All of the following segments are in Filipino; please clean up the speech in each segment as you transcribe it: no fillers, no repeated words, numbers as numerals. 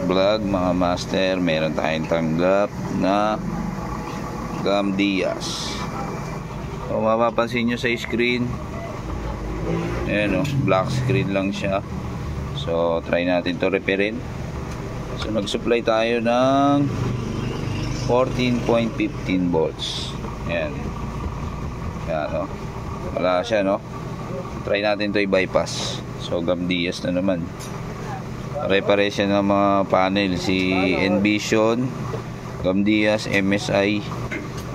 Vlog mga master. Meron tayong tanggap na Gamdias. So mapapansin nyo sa screen, ayan o, black screen lang siya. So try natin to repairin. So nag-supply tayo ng 14.15 volts. Ayan. Ayan o, wala siya no. Try natin to i-bypass. So Gamdias na naman. Pare-pare siya ng mga panel, si Envision, Gamdias, MSI.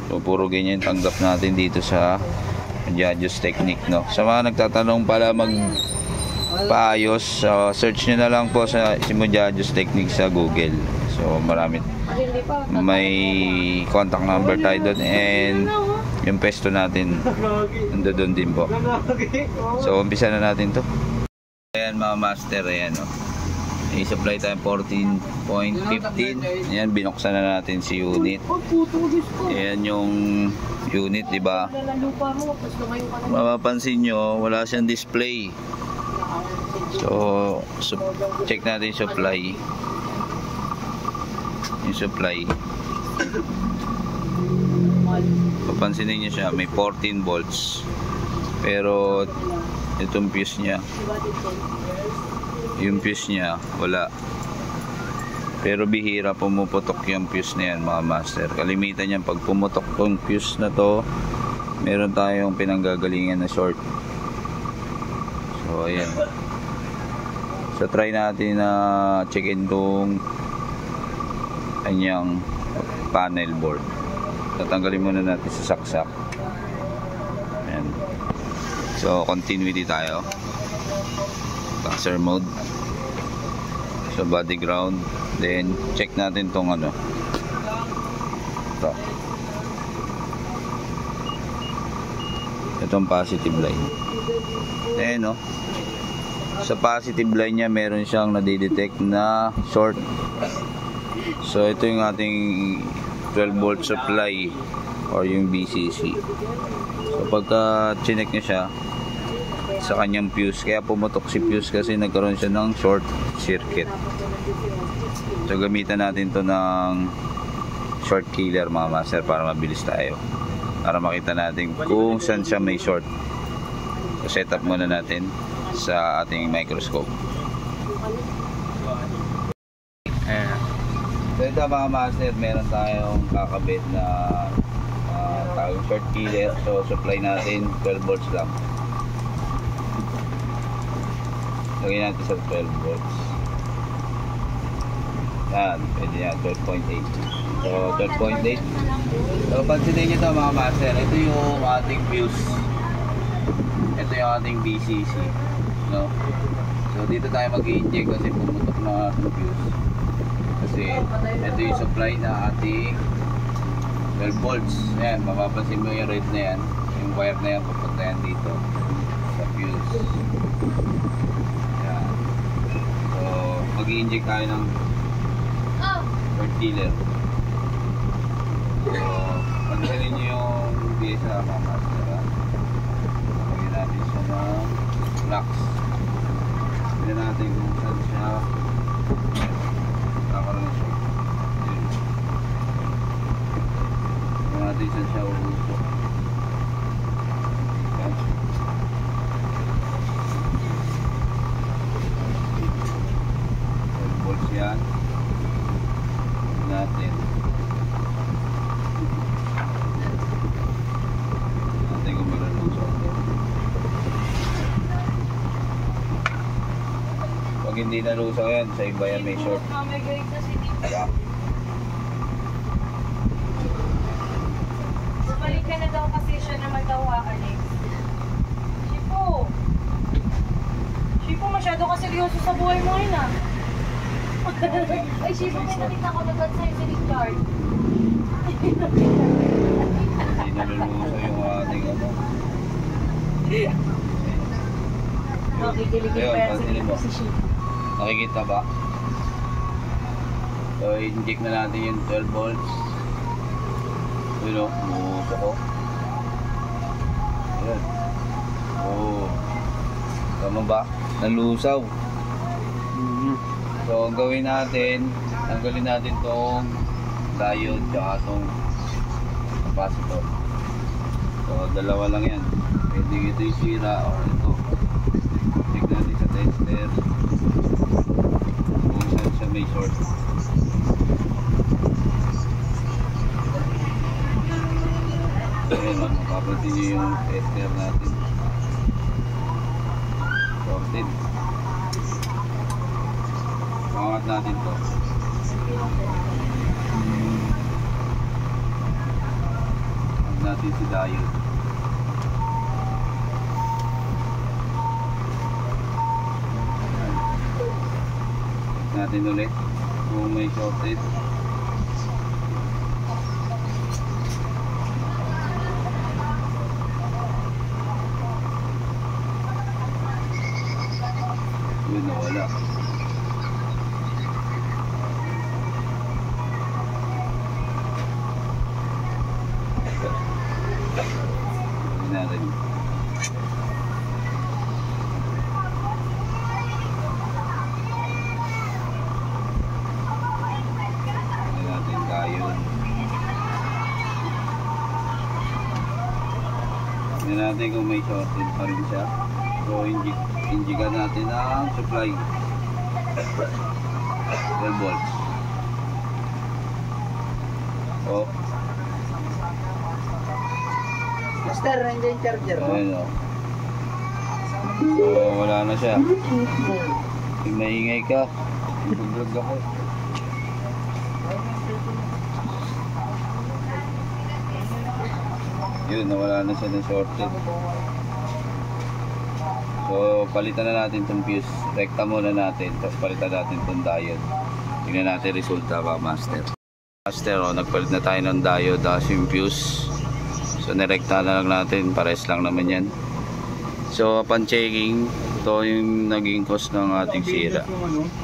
So puro ganyan tanggap natin dito sa Judges Technique no. Sa mga nagtatanong pala magpaayos, search nyo na lang po sa Judges Technique sa Google. So marami, may contact number tayo doon, and yung pesto natin nandoon din po. So umpisa na natin to. Ayan mga master, ayan o. I-supply tayo 14.15. Ayan, binuksan na natin si unit. Ayan yung unit, diba? Mapapansin nyo, wala siyang display. So check natin yung supply. Yung supply, papansinin nyo siya, may 14 volts. Pero itong fuse nya, yung fuse nya wala. Pero bihira pumuputok yung fuse na yan mga master. Kalimitan yan pag pumutok tong fuse na to, meron tayong pinanggagalingan na short. So ayan. So try natin na check-in tong kanyang panel board. Tatanggalin muna natin sa saksak. Ayan. So continuity tayo. Caster mode. So body ground. Then check natin tong ano. Ito. Itong positive line. Ayan no. Sa positive line niya meron siyang nadidetect na short. So ito yung ating 12 volt supply or yung BCC. So pagka chinek niya siya sa kanyang fuse, kaya pumutok si fuse kasi nagkaroon siya ng short circuit. So gamitan natin to ng short killer mga master para mabilis tayo, para makita natin kung saan siya may short. So set up muna natin sa ating microscope. So ito mga master, meron tayong kakabit na tawag short killer. So supply natin 12 volts lang. Lagyan natin sa 12 volts. Yan, pwede yan, 12.8. So 12.8. So pansinin nyo ito mga master, ito yung ating fuse. Ito yung ating BCC no? So dito tayo mag-i-inject kasi pumutok na ang fuse. Kasi ito yung supply na ating 12 volts. Ayan, mapapansin mo yung red na yan, yung wire na yan, papunta yan dito sa fuse. Ayan. So mag-i-inject tayo ng short killer. So pagkakalin nyo yung BSA mga master, lagyan natin siya ng flux. Lagyan natin kung saan siya kakaroon siya. Lagyan natin saan siya uusok. Volts yan natin. Natin kung malalusok. Pag hindi nalusok yan, sa iba yan may short. Balik ka na daw kasi siya naman daw Alex. Shipo, masyado ka seryoso sa buhay mo ngayon ah. Ay, Shipo, may nakita ko nagad sa'yo sa Richard. Hindi nalulusok yung ating ano. Nakikiligin pa yan si Shipo. Nakikita ba? So inject na natin yung 12 volts. Yun o, bumusok ko. Ayan. Oo. Tama ba? Nalusaw. So, ang gawin natin, tanggalin natin tong diode tsaka tong capacitor. So, dalawa lang yan. Pwede ito yung sira or ito. Check natin sa tester kung saan siya may short. Ayan, makapatin nyo yung tester natin. Shorted. Pangat natin to. Pangat natin si diode. Natin ulit kung may shorted. Yun, nawala. Yun natin. Tignan natin kung may shorted pa rin siya. So, injikan natin ang supply. 12 volts. Oh. Master, nandiyan yung charger mo. Ayan, oh. So, wala na siya. Pag naingay ka, ibublog ako. Yun, nawala na siya ng shorted. So, palitan na natin itong fuse. Rekta muna natin, tapos palitan natin itong diode. Tingnan natin resulta pa, master. Master, oh, nagpalit na tayo ng diode, tapos yung fuse. So, nirekta na lang natin, pares lang naman yan. So, upon checking, ito yung naging cause ng ating sira.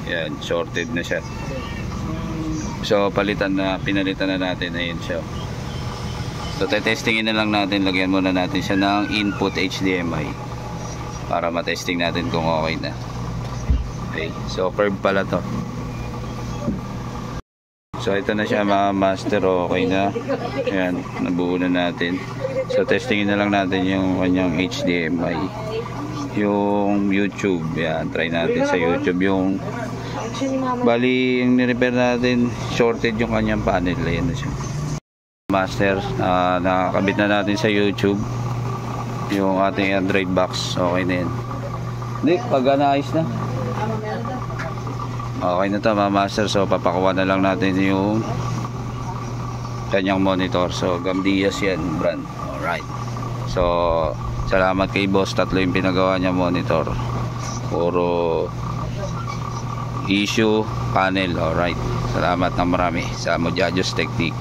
Yan, shorted na siya. So, pinalitan na natin, ayun siya. So, testingin na lang natin, lagyan muna natin siya ng input HDMI para matesting natin kung okay na. Okay, so curve pala to. So, ito na siya mga master, okay na. Ayan, nabuo na natin. So, testingin na lang natin yung kanyang HDMI. Yung YouTube, yan, try natin sa YouTube. Yung, bali, yung nirepair natin, shorted yung kanyang panel. Ayan na siya. Master, nakakabit na natin sa YouTube yung ating Android box. Okay na yan. Hindi, pag naayos na. Okay na to mga master. So, papakuha na lang natin yung kanyang monitor. So, Gamdias yan, brand. Alright. So, salamat kay boss. Tatlo yung pinagawa niya monitor. Puro issue panel. Alright. Salamat na marami sa Mojajos Technique.